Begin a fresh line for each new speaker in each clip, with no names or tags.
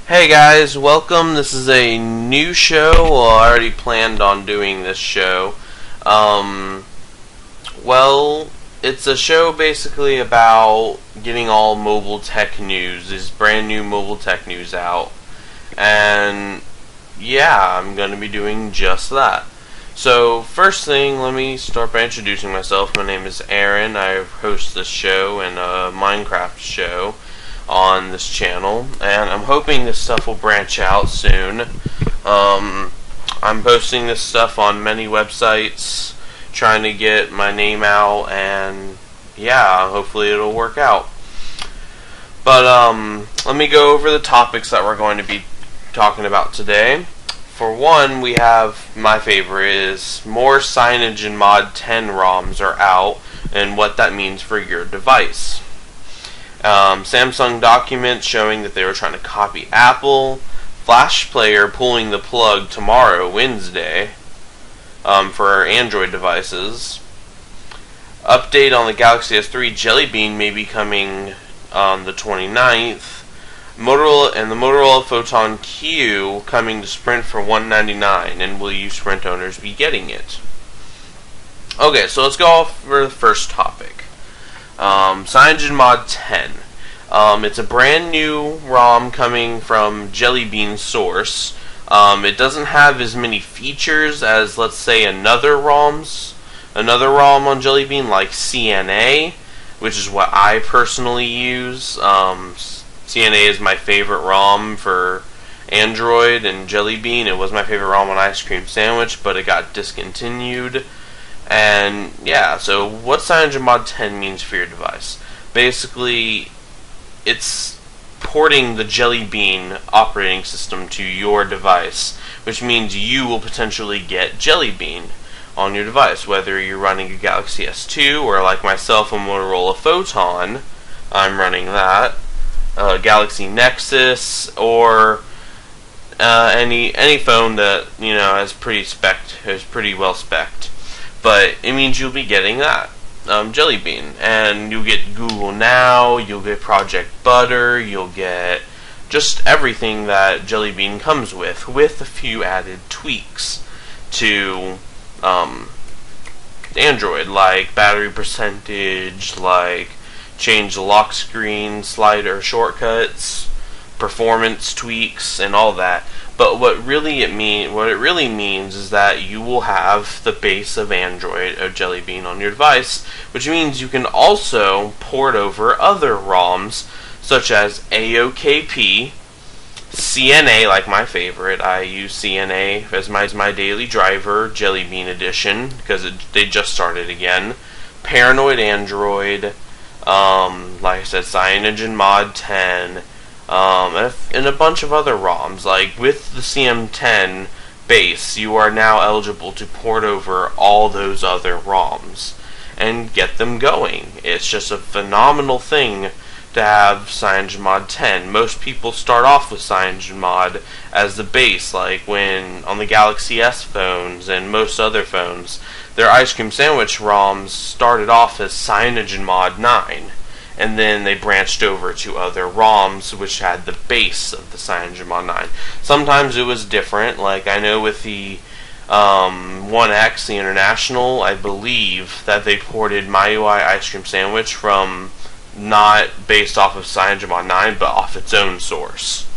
Hey guys, welcome. This is a new show. Well, I already planned on doing this show. Well, it's a show basically about getting all mobile tech news. There's brand new mobile tech news out. And yeah, I'm going to be doing just that. So, first thing, let me start by introducing myself. My name is Aaron. I host this show and a Minecraft show on this channel, and I'm hoping this stuff will branch out soon. I'm posting this stuff on many websites, trying to get my name out, and yeah, hopefully it'll work out. But let me go over the topics that we're going to be talking about today. For one, we have my favorite is more signage and Mod 10 ROMs are out, and what that means for your device. Samsung documents showing that they were trying to copy Apple. Flash Player pulling the plug tomorrow, Wednesday, for Android devices. Update on the Galaxy S3 Jelly Bean may be coming on the 29th. Motorola and the Motorola Photon Q coming to Sprint for $199, and will you Sprint owners be getting it? Okay, so let's go off for the first topic. Cyanogen Mod 10. It's a brand new ROM coming from Jelly Bean source. It doesn't have as many features as, let's say, another ROM on Jelly Bean like CNA, which is what I personally use. CNA is my favorite ROM for Android, and Jelly Bean, it was my favorite ROM on Ice Cream Sandwich, but it got discontinued. And yeah, so what Cyanogen Mod 10 means for your device? Basically, it's porting the Jelly Bean operating system to your device, which means you will potentially get Jelly Bean on your device, whether you're running a Galaxy S2 or, like myself, a Motorola Photon. I'm running that. Galaxy Nexus, or any phone that has pretty well spec'd. But it means you'll be getting that Jelly Bean, and you'll get Google Now, you'll get Project Butter, you'll get just everything that Jelly Bean comes with a few added tweaks to Android, like battery percentage, like change the lock screen slider shortcuts, performance tweaks, and all that. But what it really means is that you will have the base of Android of Jelly Bean on your device, which means you can also port over other ROMs such as AOKP, CNA, like my favorite. I use CNA as my daily driver, Jelly Bean Edition, because they just started again. Paranoid Android, like I said, Cyanogen Mod 10, and a bunch of other ROMs. Like with the CM10 base, you are now eligible to port over all those other ROMs and get them going. It's just a phenomenal thing to have Cyanogen Mod 10. Most people start off with Cyanogen Mod as the base, like when on the Galaxy S phones and most other phones, their Ice Cream Sandwich ROMs started off as Cyanogen Mod 9, and then they branched over to other ROMs which had the base of the Cyanogen Mod 9. Sometimes it was different, like I know with the 1X, the International, I believe that they ported MyUI Ice Cream Sandwich from not based off of Cyanogen Mod 9, but off its own source.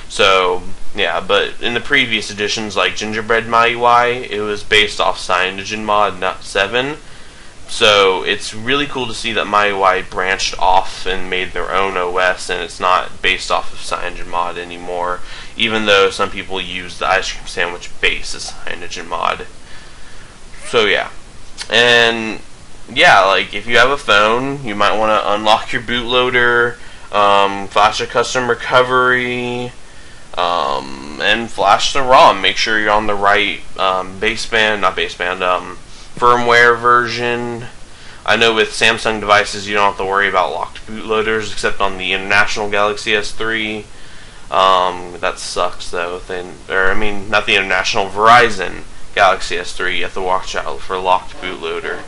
So yeah, but in the previous editions, like Gingerbread MyUI, it was based off Cyanogen Mod 7. So it's really cool to see that MyUI branched off and made their own OS, and it's not based off of Cyanogen Mod anymore, even though some people use the Ice Cream Sandwich base as Cyanogen Mod. So yeah. And yeah, like if you have a phone, you might want to unlock your bootloader, flash a custom recovery, and flash the ROM. Make sure you're on the right firmware version. I know with Samsung devices you don't have to worry about locked bootloaders except on the International Galaxy S3. That sucks though. Not the International, Verizon Galaxy S3, you have to watch out for locked bootloader,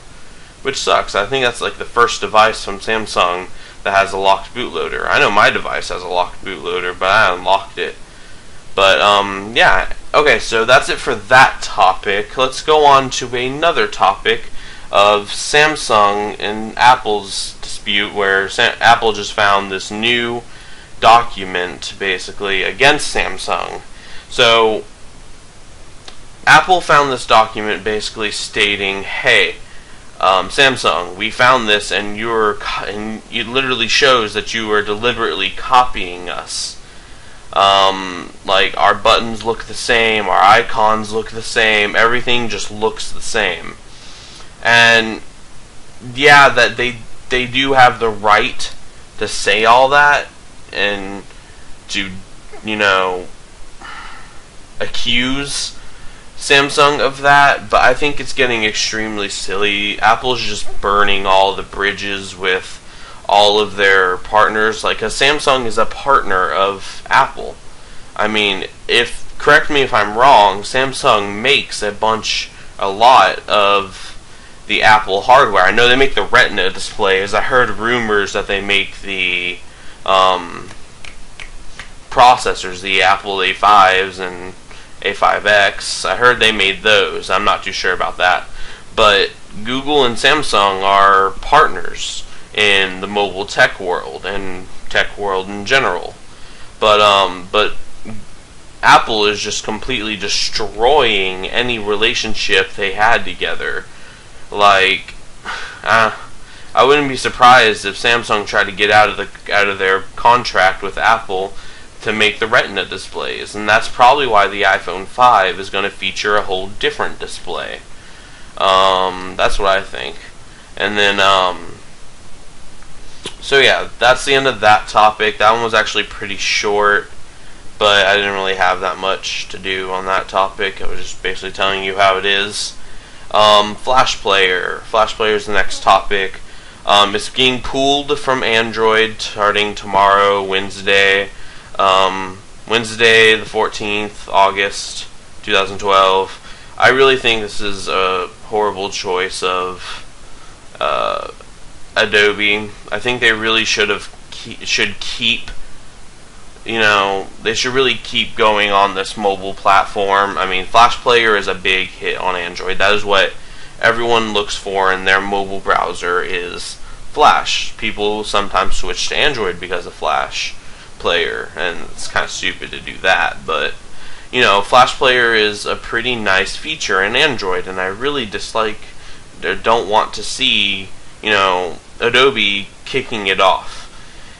which sucks. I think that's like the first device from Samsung that has a locked bootloader. I know my device has a locked bootloader, but I unlocked it But yeah. Okay, so that's it for that topic. Let's go on to another topic of Samsung and Apple's dispute, where Apple just found this new document basically against Samsung. So Apple found this document basically stating, hey, Samsung, we found this, and it literally shows that you are deliberately copying us. Like, our buttons look the same, our icons look the same, everything just looks the same. And yeah, that they do have the right to say all that and to, you know, accuse Samsung of that, but I think it's getting extremely silly. Apple's just burning all the bridges with all of their partners, like, 'cause Samsung is a partner of Apple. I mean, correct me if I'm wrong, Samsung makes a lot of the Apple hardware. I know they make the Retina displays. I heard rumors that they make the processors, the Apple A5s and A5X. I heard they made those. I'm not too sure about that. But Google and Samsung are partners in the mobile tech world and tech world in general. But Apple is just completely destroying any relationship they had together. Like, I wouldn't be surprised if Samsung tried to get out of their contract with Apple to make the Retina displays, and that's probably why the iPhone 5 is going to feature a whole different display. That's what I think. And then, so yeah, that's the end of that topic. That one was actually pretty short, but I didn't really have that much to do on that topic. I was just basically telling you how it is. Flash Player. Flash Player is the next topic. It's being pulled from Android starting tomorrow, Wednesday. Wednesday the 14th, August 2012. I really think this is a horrible choice of Adobe. I think they really should keep, you know, they should really keep going on this mobile platform. I mean, Flash Player is a big hit on Android. That is what everyone looks for in their mobile browser, is Flash. People sometimes switch to Android because of Flash Player, and it's kind of stupid to do that, but you know, Flash Player is a pretty nice feature in Android, and I really don't want to see, you know, Adobe kicking it off.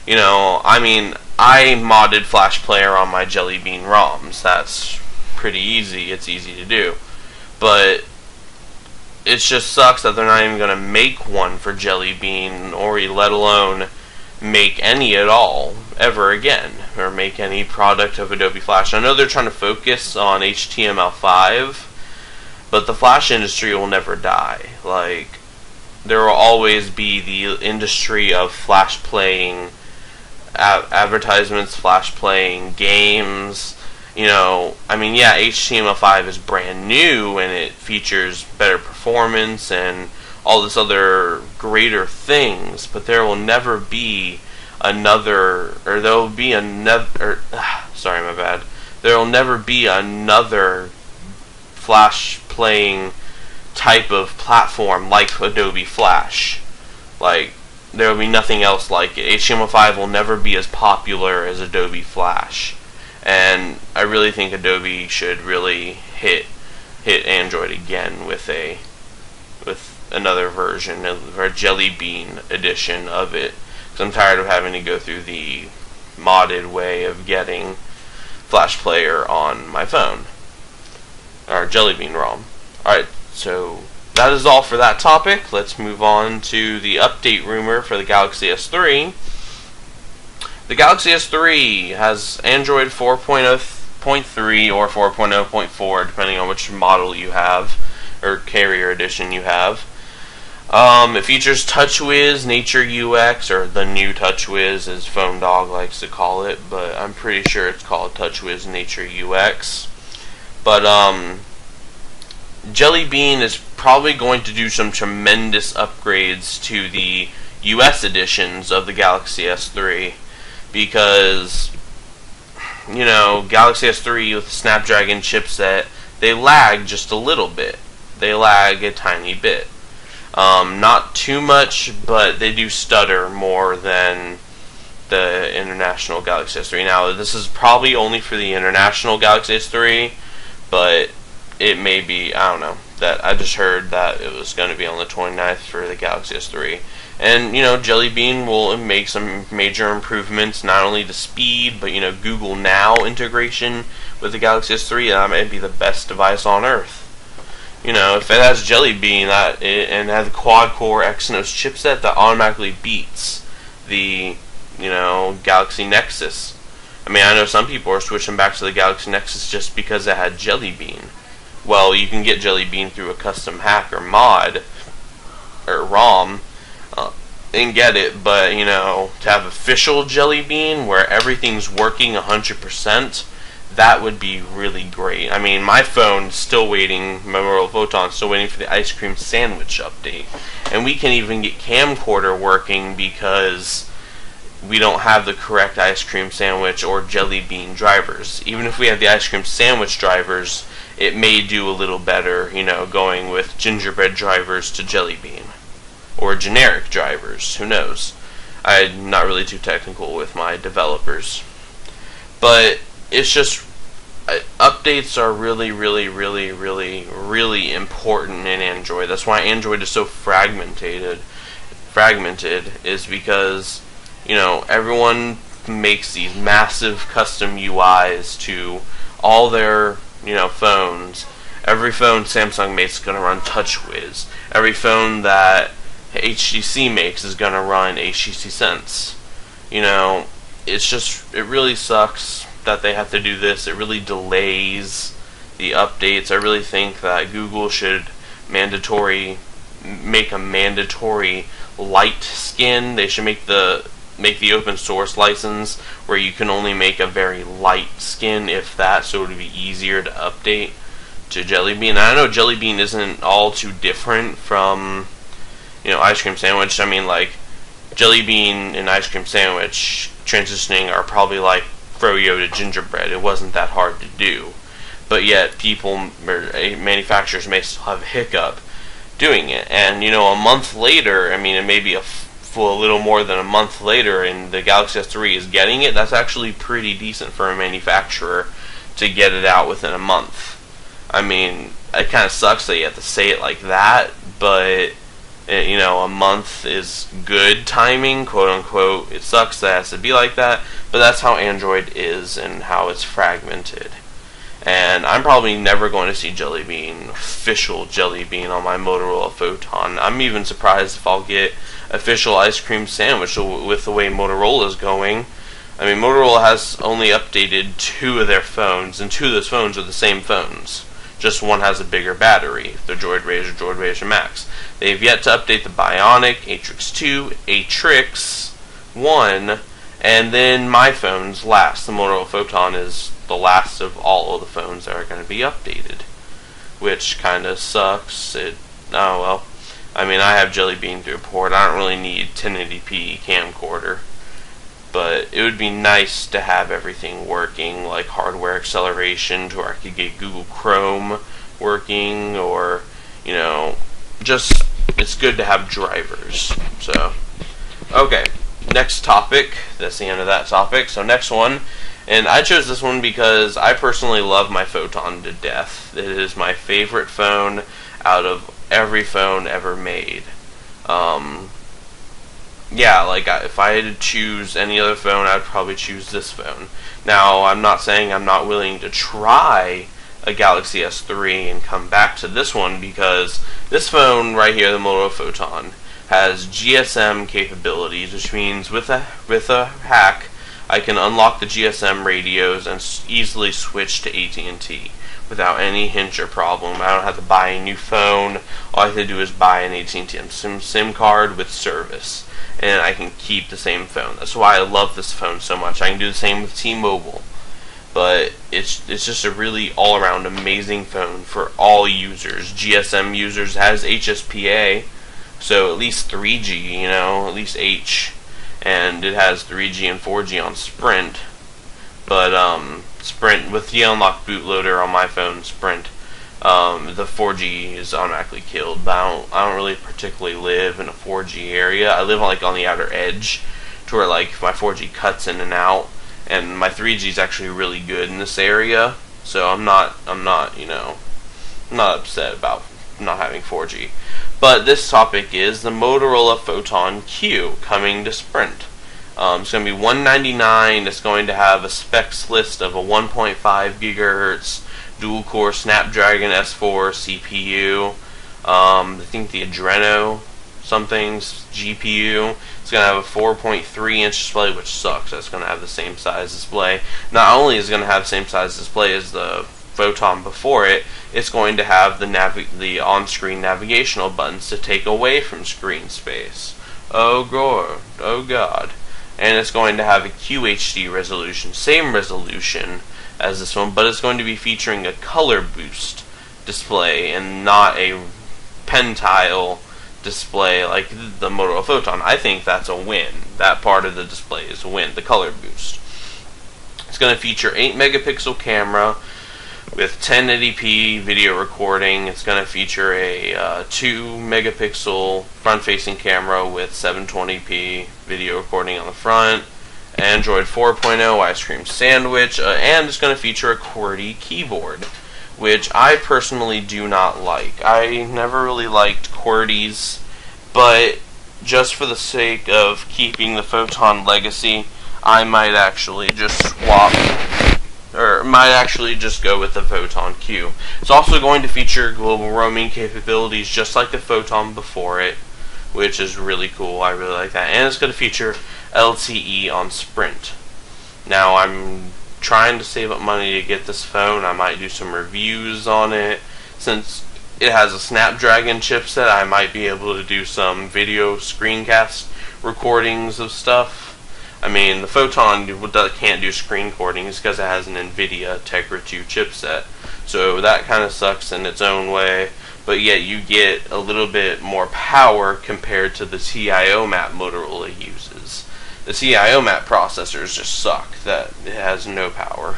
You know, I mean, I modded Flash Player on my Jelly Bean ROMs. That's pretty easy. It's easy to do, but it just sucks that they're not even going to make one for Jelly Bean, or let alone make any at all ever again, or make any product of Adobe Flash. I know they're trying to focus on HTML5, but the Flash industry will never die. Like, there will always be the industry of Flash playing advertisements, Flash playing games. You know, I mean, yeah, HTML5 is brand new and it features better performance and all this other greater things, but there will never be another, or there will be another, sorry, my bad. There will never be another Flash playing type of platform like Adobe Flash. Like, there will be nothing else like it. HTML5 will never be as popular as Adobe Flash, and I really think Adobe should really hit Android again with another version of a Jelly Bean edition of it, because I'm tired of having to go through the modded way of getting Flash Player on my phone, or Jelly Bean ROM. Alright, so that is all for that topic. Let's move on to the update rumor for the Galaxy S3. The Galaxy S3 has Android 4.0.3 or 4.0.4, depending on which model you have, or carrier edition you have. It features TouchWiz Nature UX, or the new TouchWiz, as Phone Dog likes to call it, but I'm pretty sure it's called TouchWiz Nature UX. But Jelly Bean is probably going to do some tremendous upgrades to the US editions of the Galaxy S3, because Galaxy S3 with the Snapdragon chipset, they lag just a little bit. They lag a tiny bit. Not too much, but they do stutter more than the international Galaxy S3. Now, this is probably only for the international Galaxy S3, but it may be, I don't know. That I just heard that it was going to be on the 29th for the Galaxy S3. And, Jelly Bean will make some major improvements, not only to speed, but, Google Now integration with the Galaxy S3. That might be the best device on Earth. If it has Jelly Bean and has a quad-core Exynos chipset, that automatically beats the, Galaxy Nexus. I know some people are switching back to the Galaxy Nexus just because it had Jelly Bean. Well, you can get Jelly Bean through a custom hack or mod or ROM and get it, but to have official Jelly Bean where everything's working 100%, that would be really great. My phone's still waiting, my Motorola Photon's still waiting for the ice cream sandwich update, and we can even get camcorder working because we don't have the correct ice cream sandwich or Jelly Bean drivers. Even if we have the ice cream sandwich drivers, it may do a little better, going with gingerbread drivers to Jelly Bean. Or generic drivers, who knows. I'm not really too technical with my developers. But it's just, updates are really, really, really, really, really important in Android. That's why Android is so fragmented, is because, everyone makes these massive custom UIs to all their phones. Every phone Samsung makes is going to run TouchWiz. Every phone that HTC makes is going to run HTC Sense. It really sucks that they have to do this. It really delays the updates. I really think that Google should make a mandatory light skin. They should make the open source license where you can only make a very light skin, if that, so it would be easier to update to Jelly Bean. And I know Jelly Bean isn't all too different from ice cream sandwich. Like Jelly Bean and ice cream sandwich transitioning are probably like froyo to gingerbread. It wasn't that hard to do, but yet manufacturers may still have a hiccup doing it. And a month later, it may be a little more than a month later, and the Galaxy S3 is getting it. That's actually pretty decent for a manufacturer to get it out within a month. It kind of sucks that you have to say it like that, but a month is good timing, quote unquote. It sucks that it has to be like that, but that's how Android is and how it's fragmented. And I'm probably never going to see Jelly Bean, official Jelly Bean, on my Motorola Photon. I'm even surprised if I'll get official ice cream sandwich with the way Motorola is going. Motorola has only updated 2 of their phones, and 2 of those phones are the same phones. Just one has a bigger battery, the Droid Razr Max. They've yet to update the Bionic, Atrix 2, Atrix 1, and then my phone's last. The Motorola Photon is the last of all of the phones that are going to be updated, which kind of sucks. I have Jelly Bean through a port. I don't really need 1080p camcorder, but it would be nice to have everything working, like hardware acceleration, to where I could get Google Chrome working, or just, it's good to have drivers. So, okay, next topic. That's the end of that topic. So next one, and I chose this one because I personally love my Photon to death. It is my favorite phone out of every phone ever made. If I had to choose any other phone, I'd probably choose this phone. Now, I'm not saying I'm not willing to try a Galaxy S3 and come back to this one, because this phone right here, the Motorola Photon, has GSM capabilities, which means with a hack, I can unlock the GSM radios and easily switch to at&t without any hitch or problem. I don't have to buy a new phone. All I have to do is buy an at&t SIM card with service, and I can keep the same phone. That's why I love this phone so much. I can do the same with T-Mobile, but it's just a really all-around amazing phone for all users. GSM users, has HSPA, so at least 3G, at least H, and it has 3G and 4G on Sprint, But Sprint, with the unlocked bootloader on my phone, Sprint, the 4G is automatically killed. But I don't really particularly live in a 4G area. I live on the outer edge, to where like my 4G cuts in and out, and my 3G is actually really good in this area. So I'm not I'm not upset about not having 4G. But this topic is the Motorola Photon Q coming to Sprint. It's going to be $199. It's going to have a specs list of a 1.5 gigahertz dual-core Snapdragon S4 CPU. I think the Adreno something's GPU. It's going to have a 4.3-inch display, which sucks. It's going to have the same size display. Not only is it going to have the same size display as the Photon before it, it's going to have the on-screen navigational buttons to take away from screen space. Oh god. And it's going to have a QHD resolution, same resolution as this one, but it's going to be featuring a color boost display and not a pentile display like the Motorola Photon. I think that's a win. That part of the display is a win, the color boost. It's going to feature 8-megapixel camera with 1080p video recording. It's going to feature a 2-megapixel front-facing camera with 720p video recording on the front, Android 4.0 ice cream sandwich, and it's going to feature a QWERTY keyboard, which I personally do not like. I never really liked QWERTYs, but just for the sake of keeping the Photon legacy, I might actually just swap, or might actually just go with the Photon Q. It's also going to feature global roaming capabilities just like the Photon before it, which is really cool. I really like that. And it's going to feature LTE on Sprint. Now, I'm trying to save up money to get this phone. I might do some reviews on it. Since it has a Snapdragon chipset, I might be able to do some video screencast recordings of stuff. I mean, the Photon can't do screen recordings because it has an NVIDIA Tegra 2 chipset. So that kind of sucks in its own way. But yet you get a little bit more power compared to the TIO-MAP Motorola uses. The TIO-MAP processors just suck. That it has no power.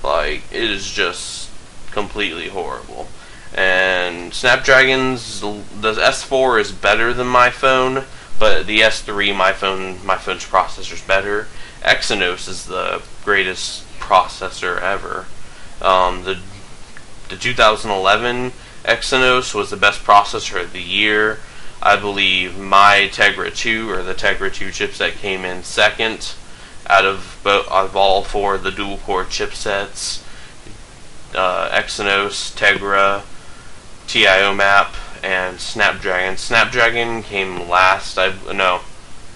Like, it is just completely horrible. And Snapdragon's, the S4 is better than my phone, but the S3, my phone's processor is better. Exynos is the greatest processor ever. The 2011 Exynos was the best processor of the year. I believe my Tegra 2, or the Tegra 2 chipset, came in second out of all four of the dual-core chipsets. Exynos, Tegra, TIO-MAP, and Snapdragon. Snapdragon came last.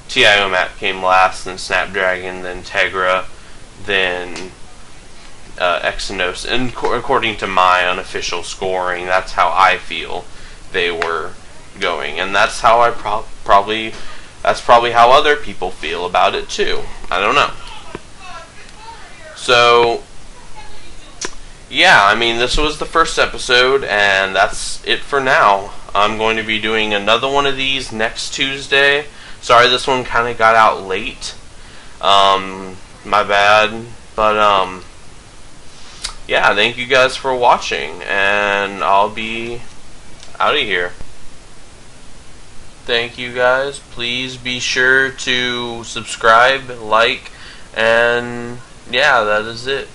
TIO-MAP came last, then Snapdragon, then Tegra, then Exynos. And according to my unofficial scoring, that's how I feel they were going, and that's how that's probably how other people feel about it too. I don't know. So yeah, I mean, this was the first episode, and that's it for now. I'm going to be doing another one of these next Tuesday. Sorry this one kind of got out late. My bad. But, yeah, thank you guys for watching, and I'll be out of here. Thank you guys. Please be sure to subscribe, like, and yeah, that is it.